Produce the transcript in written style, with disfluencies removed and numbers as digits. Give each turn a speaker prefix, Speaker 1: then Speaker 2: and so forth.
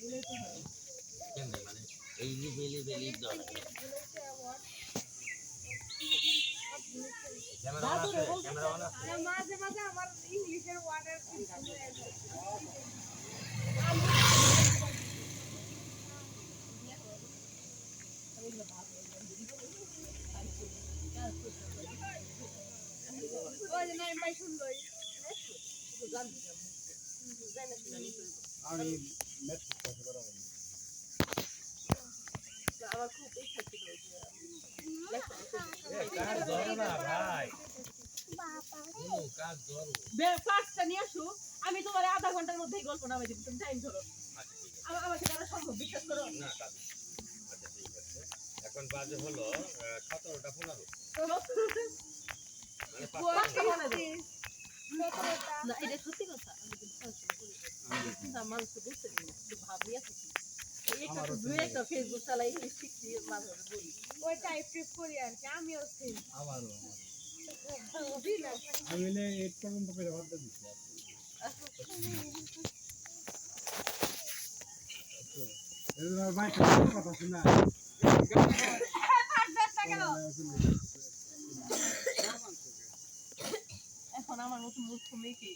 Speaker 1: কেমনে মানে এই লিভেলে বেলি দর ক্যামেরা অন আছে ক্যামেরা অন আছে
Speaker 2: মাঝে মাঝে আমার ইংলিশের ওয়ার্ডের ওই না এমআই শুনলই
Speaker 3: আমি ম্যাথ করতে পারবো না
Speaker 2: আমার খুব ইচ্ছা ছিল
Speaker 1: কাজ ধরো না ভাই কাজ ধরো
Speaker 2: ফার্স্টটা নিয়ে আসো আমি তোমার আধা ঘন্টার মধ্যেই গল্প নামাই দিব তুমি টাইম ধরো আমাকে জানা সম্ভব বিশ্বাস করো
Speaker 1: না কাজ আচ্ছা ঠিক আছে এখন বাজে হলো 17টা 15 মানে
Speaker 2: না এটা সত্যি কথা আমি বিশ্বাস করি না মানুষ বুঝতে পারি না ভাবিয়া থাকি একটা দুই একটা ফেসবুক চালাই শিখছি মাঝে বলি ওই টাইপ ট্রিপ করি আর কি আমিও সেম
Speaker 3: আমারও আমি হলে 8 পর্যন্ত পেরে ভাবতে দিচ্ছি এর ভাই কথা শোনা
Speaker 2: এখন আমার মতো মূর্খ মেয়েকে